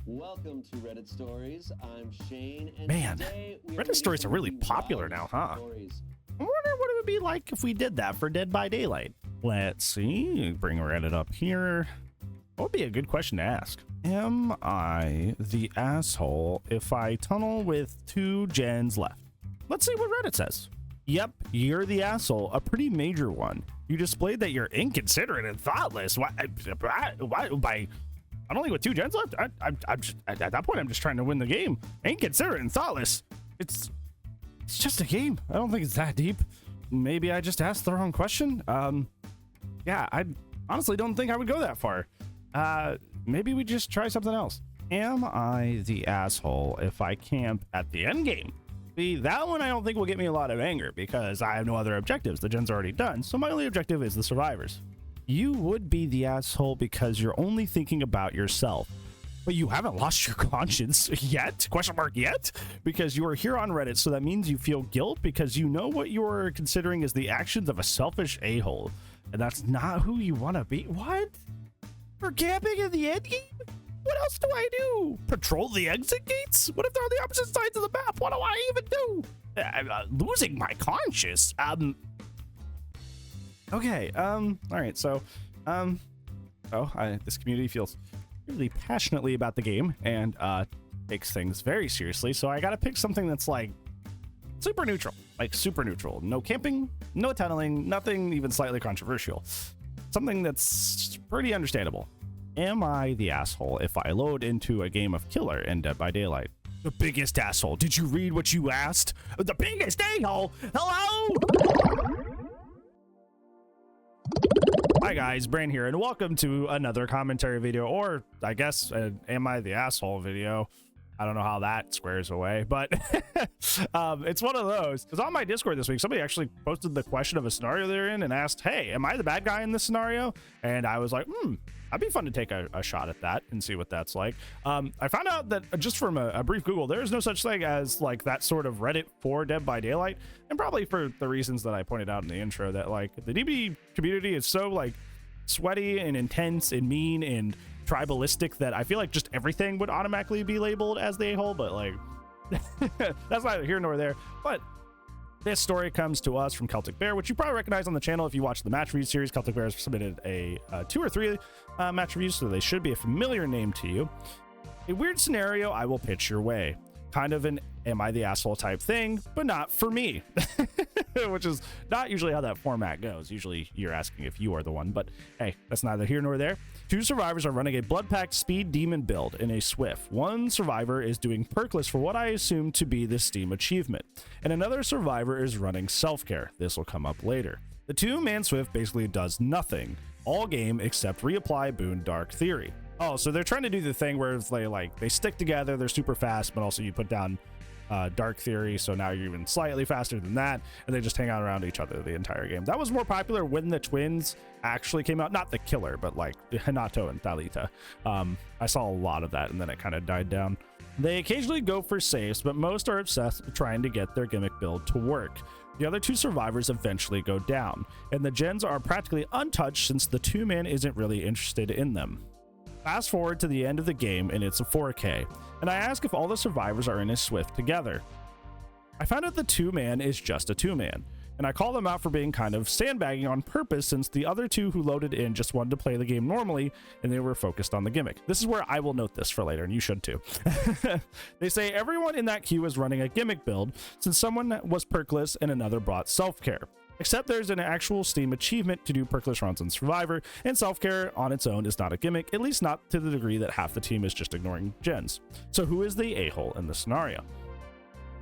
Welcome to Reddit Stories. I'm Shane, and Man, today we Reddit stories are really popular now, huh? Stories. I wonder what it would be like if we did that for Dead by Daylight. Let's see. Bring Reddit up here. What would be a good question to ask? Am I the asshole if I tunnel with 2 gens left? Let's see what Reddit says. Yep, you're the asshole, a pretty major one. You displayed that you're inconsiderate and thoughtless. Why by only with 2 gens left? I'm just, at that point, I'm just trying to win the game. Inconsiderate and thoughtless. It's just a game. I don't think it's that deep. Maybe I just asked the wrong question. Yeah, I honestly don't think I would go that far. Maybe we just try something else. Am I the asshole if I camp at the end game? See, that one I don't think will get me a lot of anger because I have no other objectives. The gens are already done, so my only objective is the survivors. You would be the asshole because you're only thinking about yourself. But you haven't lost your conscience yet? Question mark yet? Because you are here on Reddit, so that means you feel guilt because you know what you are considering is the actions of a selfish a-hole. And that's not who you want to be. What? For camping in the end game? What else do I do? Patrol the exit gates? What if they're on the opposite sides of the map? What do I even do? I'm losing my conscience. Okay, all right, so, this community feels really passionately about the game and takes things very seriously, so I gotta pick something that's like super neutral. No camping, no tunneling, nothing even slightly controversial. Something that's pretty understandable. Am I the asshole if I load into a game of Killer in Dead by Daylight? The biggest asshole. Did you read what you asked? The biggest a-hole. Hello? Hi guys, Brain here, and welcome to another commentary video, or I guess Am I the Asshole video. I don't know how that squares away, but it's one of those. Because on my Discord this week, somebody actually posted the question of a scenario they're in and asked, hey, am I the bad guy in this scenario? And I was like, that'd be fun to take a shot at that and see what that's like. I found out that just from a brief Google, there is no such thing as like that sort of Reddit for Dead by Daylight. And probably for the reasons that I pointed out in the intro, that like the DBD community is so like sweaty and intense and mean and tribalistic that I feel like just everything would automatically be labeled as the a-hole, but like that's neither here nor there. But this story comes to us from Celtic Bear, which you probably recognize on the channel if you watch the match review series. Celtic Bear has submitted a 2 or 3 match reviews, so they should be a familiar name to you. A weird scenario I will pitch your way. Kind of an am I the asshole type thing, but not for me. Which is not usually how that format goes. Usually you're asking if you are the one, but hey, that's neither here nor there. 2 survivors are running a blood-packed speed demon build in a Swift. One survivor is doing perkless for what I assume to be the Steam achievement, and another survivor is running self-care. This will come up later. The 2-man Swift basically does nothing all game except reapply Boon Dark Theory. Oh, so they're trying to do the thing where it's they stick together, they're super fast, but also you put down Dark Theory, so now you're even slightly faster than that, and they just hang out around each other the entire game. That was more popular when the twins actually came out, not the Killer, but like Hanato and AITA. I saw a lot of that, and then it kind of died down. They occasionally go for saves, but most are obsessed with trying to get their gimmick build to work. The other 2 survivors eventually go down, and the gens are practically untouched since the 2-man isn't really interested in them. Fast forward to the end of the game and it's a 4K, and I ask if all the survivors are in a Swift together. I found out the 2-man is just a 2-man, and I call them out for being kind of sandbagging on purpose since the other 2 who loaded in just wanted to play the game normally and they were focused on the gimmick. This is where I will note this for later, and you should too. They say everyone in that queue is running a gimmick build since someone was perkless and another brought self-care. Except there's an actual Steam achievement to do perkless runs on Survivor, and self-care on its own is not a gimmick, at least not to the degree that half the team is just ignoring gens. So who is the a-hole in the scenario?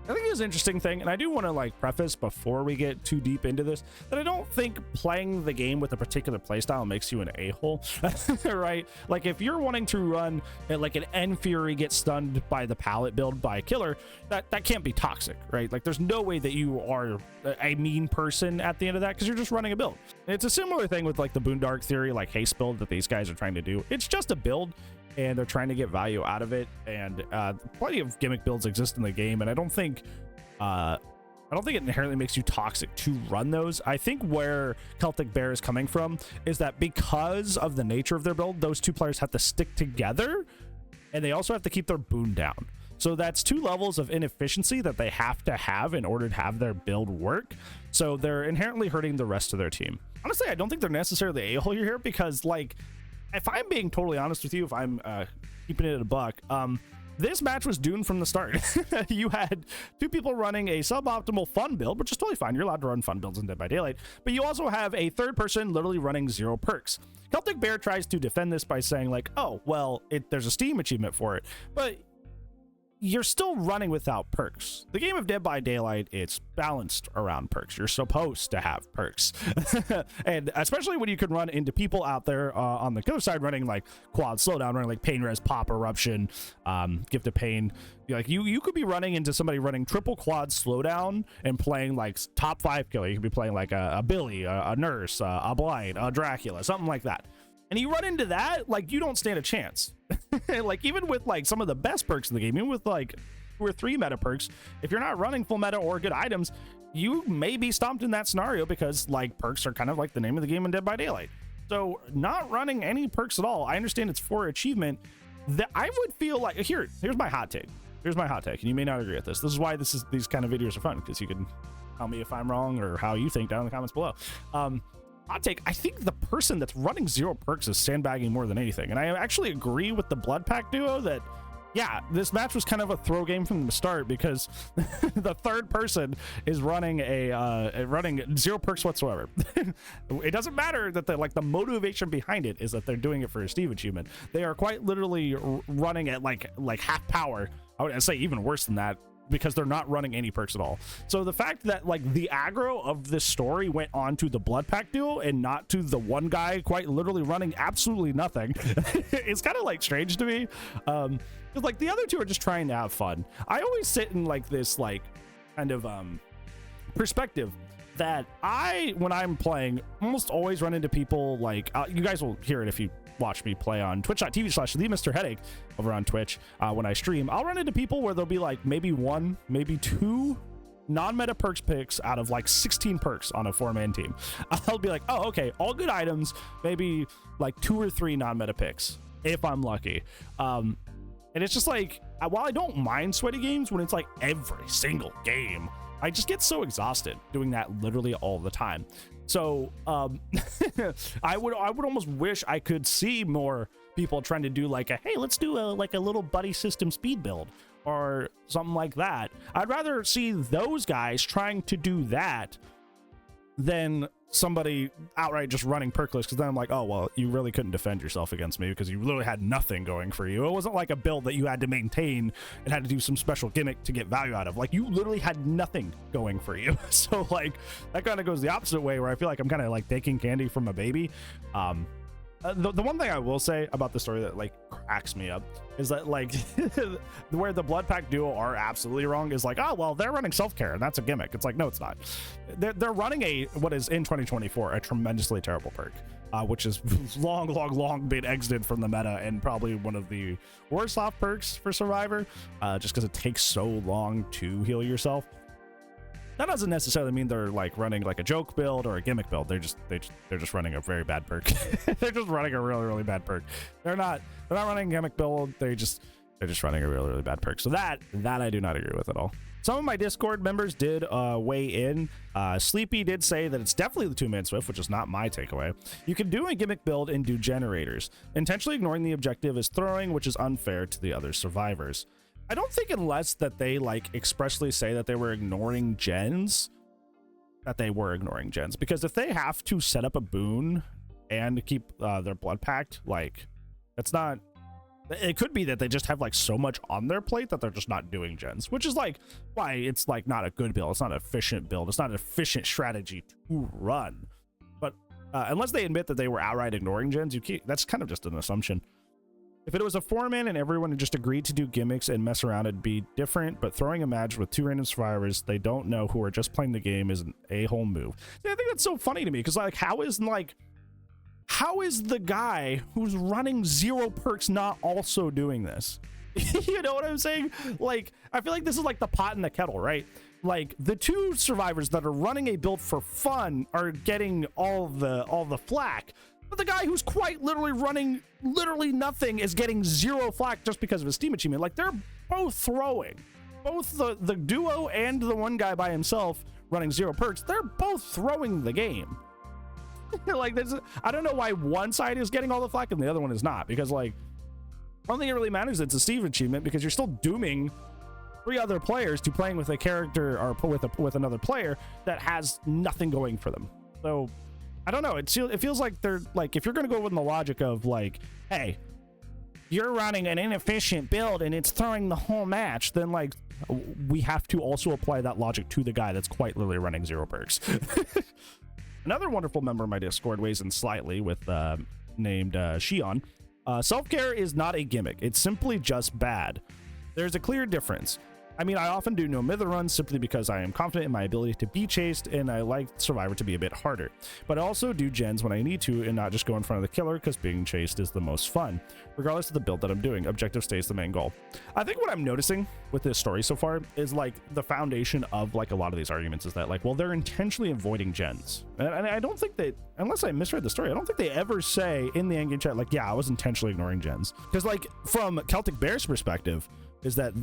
I think it's an interesting thing, and I do want to like preface before we get too deep into this that I don't think playing the game with a particular playstyle makes you an a-hole, right? Like if you're wanting to run like an N Fury get stunned by the pallet build by a Killer, that can't be toxic, right? Like there's no way that you are a mean person at the end of that because you're just running a build. And it's a similar thing with like the Boon Dark Theory, like Haste build that these guys are trying to do. It's just a build, and they're trying to get value out of it, and plenty of gimmick builds exist in the game, and I don't think it inherently makes you toxic to run those. I think where Celtic Bear is coming from is that because of the nature of their build, those 2 players have to stick together and they also have to keep their boon down. So that's 2 levels of inefficiency that they have to have in order to have their build work. So they're inherently hurting the rest of their team. Honestly, I don't think they're necessarily a-hole here because, like, if I'm being totally honest with you, if I'm keeping it at a buck, this match was doomed from the start. You had 2 people running a suboptimal fun build, which is totally fine. You're allowed to run fun builds in Dead by Daylight, but you also have a 3rd person literally running 0 perks. Celtic Bear tries to defend this by saying, like, oh, well, there's a Steam achievement for it, but you're still running without perks. The game of Dead by Daylight, it's balanced around perks. You're supposed to have perks. And especially when you can run into people out there on the killer side running like quad slowdown, running like pain res, pop, eruption, gift of pain. Like you could be running into somebody running triple quad slowdown and playing like top 5 killer. You could be playing like a Billy, a Nurse, a Blight, a Dracula, something like that. And you run into that, like, you don't stand a chance. Like, even with like some of the best perks in the game, even with like 2 or 3 meta perks, if you're not running full meta or good items, you may be stomped in that scenario because like perks are kind of like the name of the game in Dead by Daylight. So not running any perks at all, I understand it's for achievement, that I would feel like, here's my hot take. Here's my hot take, and you may not agree with this. This is why these kind of videos are fun, because you can tell me if I'm wrong or how you think down in the comments below. Hot take, I think the person that's running 0 perks is sandbagging more than anything. And I actually agree with the Blood Pack duo that, yeah, this match was kind of a throw game from the start because the 3rd person is running running 0 perks whatsoever. It doesn't matter that the motivation behind it is that they're doing it for a Steve achievement. They are quite literally running at like half power. I would say even worse than that, because they're not running any perks at all. So the fact that like the aggro of this story went on to the Blood Pack duo and not to the one guy quite literally running absolutely nothing, it's kind of like strange to me. Because like the other 2 are just trying to have fun. I always sit in like this like kind of perspective that when I'm playing, almost always run into people like you guys will hear it if you watch me play on twitch.tv/TheMrHeadache over on Twitch. When I stream, I'll run into people where there'll be like maybe 1, maybe 2 non-meta perks picks out of like 16 perks on a 4-man team. I'll be like, oh, okay, all good items, maybe like 2 or 3 non-meta picks if I'm lucky. And it's just like, while I don't mind sweaty games, when it's like every single game, I just get so exhausted doing that literally all the time. So I would almost wish I could see more people trying to do like hey, let's do a little buddy system speed build or something like that. I'd rather see those guys trying to do that than somebody outright just running perkless, because then I'm like, oh well, you really couldn't defend yourself against me because you literally had nothing going for you. It wasn't like a build that you had to maintain and had to do some special gimmick to get value out of. Like, you literally had nothing going for you. So like that kind of goes the opposite way, where I feel like I'm kind of like taking candy from a baby. The one thing I will say about the story that like cracks me up is that like where the Blood Pack duo are absolutely wrong is like, oh well, they're running self-care and that's a gimmick. It's like, no, it's not. They're running what is in 2024 a tremendously terrible perk, which is long been exited from the meta and probably one of the worst off perks for Survivor, just because it takes so long to heal yourself. That doesn't necessarily mean they're like running like a joke build or a gimmick build. They're just running a very bad perk. They're just running a really bad perk. They're not running a gimmick build. They're just running a really bad perk. So that I do not agree with at all. Some of my Discord members did weigh in. Sleepy did say that it's definitely the 2-man Swift, which is not my takeaway. You can do a gimmick build and do generators. Intentionally ignoring the objective is throwing, which is unfair to the other survivors. I don't think, unless that they like expressly say that they were ignoring gens, because if they have to set up a boon and keep their blood packed, like, it's not, it could be that they just have like so much on their plate that they're just not doing gens, which is like why it's like not a good build. It's not an efficient build. It's not an efficient strategy to run. But unless they admit that they were outright ignoring gens, that's kind of just an assumption. If it was a 4-man and everyone had just agreed to do gimmicks and mess around, it'd be different, but throwing a match with 2 random survivors they don't know who are just playing the game is an a-hole move. I think that's so funny to me, because like how is the guy who's running 0 perks not also doing this? You know what I'm saying? Like, I feel like this is like the pot and the kettle, right? Like, the 2 survivors that are running a build for fun are getting all the flack, But the guy who's quite literally running literally nothing is getting 0 flak just because of his Steam achievement. Like, they're both throwing. Both the duo and the one guy by himself running 0 perks, they're both throwing the game. Like, I don't know why one side is getting all the flak and the other one is not, because like, I don't think it really matters. It's a Steve achievement because you're still dooming 3 other players to playing with a character or with another player that has nothing going for them. So I don't know. It feels like they're like, if you're going to go with the logic of like, hey, you're running an inefficient build and it's throwing the whole match, then like we have to also apply that logic to the guy that's quite literally running 0 perks. Another wonderful member of my Discord weighs in slightly with named Shion. Self-care is not a gimmick. It's simply just bad. There's a clear difference. I mean, I often do no mither runs simply because I am confident in my ability to be chased, and I like Survivor to be a bit harder. But I also do gens when I need to and not just go in front of the killer because being chased is the most fun. Regardless of the build that I'm doing, objective stays the main goal. I think what I'm noticing with this story so far is like the foundation of like a lot of these arguments is that like, well, they're intentionally avoiding gens. And I don't think that, unless I misread the story, I don't think they ever say in the endgame chat, like, yeah, I was intentionally ignoring gens. Because like from Celtic Bear's perspective is that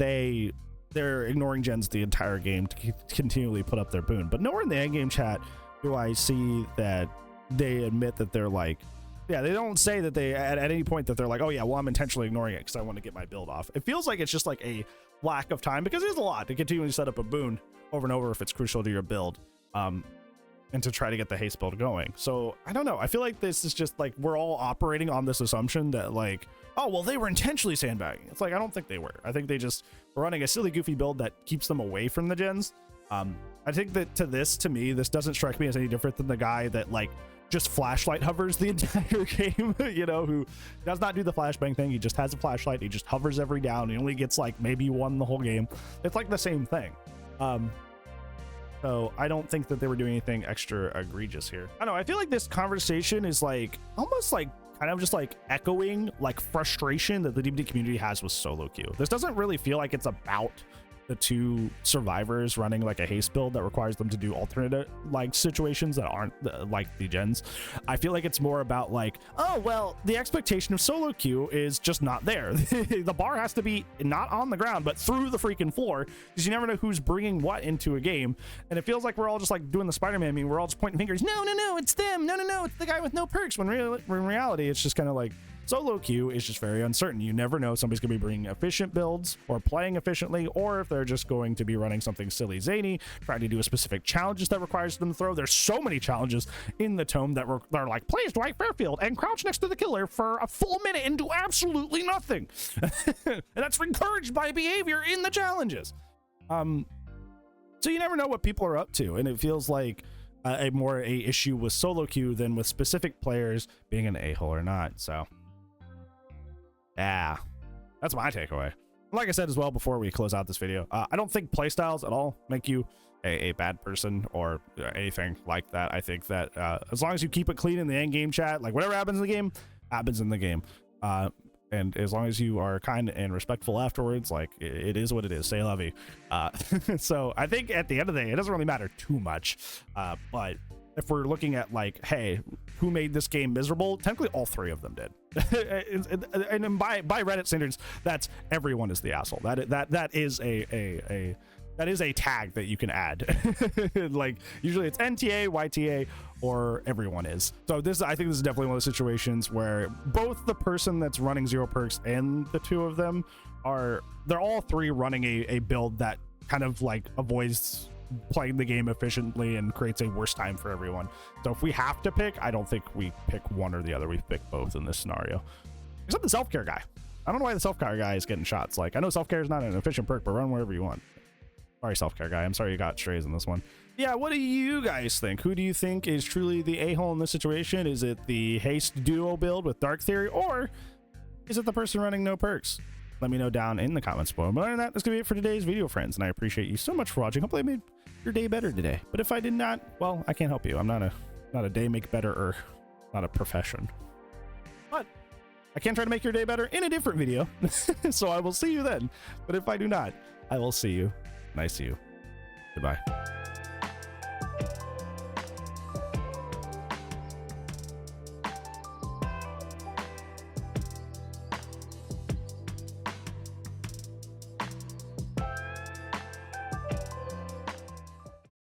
they're ignoring gens the entire game to continually put up their boon. But nowhere in the endgame chat do I see that they admit that they're like, yeah, they don't say that they at any point that they're like, oh yeah, well, I'm intentionally ignoring it because I want to get my build off. It feels like it's just like a lack of time, because there's a lot to continually set up a boon over and over if it's crucial to your build, and to try to get the haste build going. So I don't know. I feel like this is just like, we're all operating on this assumption that like, oh, well, they were intentionally sandbagging. It's like, I don't think they were. I think they just were running a silly, goofy build that keeps them away from the gens. I think that to me, this doesn't strike me as any different than the guy that like just flashlight hovers the entire game, you know, who does not do the flashbang thing. He just has a flashlight. He just hovers every down. He only gets like maybe 1 the whole game. It's like the same thing. So I don't think that they were doing anything extra egregious here. I don't know. I feel like this conversation is like almost like kind of just like echoing like frustration that the DBD community has with solo queue. This doesn't really feel like it's about the 2 survivors running like a haste build that requires them to do alternate like situations that aren't like the gens. I feel like it's more about like, oh, well, the expectation of solo queue is just not there. The bar has to be not on the ground, but through the freaking floor, because you never know who's bringing what into a game. And it feels like we're all just like doing the Spider-Man meme. We're all just pointing fingers. No, it's them. No, it's the guy with no perks. When in reality, it's just kind of like, solo queue is just very uncertain. You never know if somebody's going to be bringing efficient builds or playing efficiently, or if they're just going to be running something silly zany, trying to do a specific challenges that requires them to throw. There's so many challenges in the tome that are like, plays Dwight Fairfield and crouch next to the killer for a full minute and do absolutely nothing. And that's encouraged by behavior in the challenges. So you never know what people are up to, and it feels like a more issue with solo queue than with specific players being an a-hole or not. So yeah, that's my takeaway. Like I said as well before we close out this video, I don't think playstyles at all make you a bad person or anything like that. I think that as long as you keep it clean in the end game chat, like whatever happens in the game happens in the game, and as long as you are kind and respectful afterwards, like it is what it is. Say lovey. So I think at the end of the day, it doesn't really matter too much, but if we're looking at like, hey, who made this game miserable? Technically, all 3 of them did. And by Reddit standards, that's everyone is the asshole. That is a tag that you can add. Like usually it's NTA, YTA, or everyone is. So I think this is definitely one of the situations where both the person that's running 0 perks and the 2 of them they're all 3 running a build that kind of like avoids playing the game efficiently and creates a worse time for everyone. So if we have to pick, I don't think we pick one or the other. We pick both in this scenario, except the self-care guy. I don't know why the self-care guy is getting shots. Like, I know self-care is not an efficient perk, but run wherever you want. Sorry, self-care guy. I'm sorry you got strays in this one. Yeah, what do you guys think? Who do you think is truly the a-hole in this situation? Is it the haste duo build with Dark Theory, or is it the person running no perks? Let me know down in the comments below. But other than that, that's gonna be it for today's video, friends, and I appreciate you so much for watching. Hopefully I made your day better today. But if I did not, well, I can't help you. I'm not a day make better, or not a profession. But I can try to make your day better in a different video. So I will see you then. But if I do not, I will see you. And I see you. Goodbye.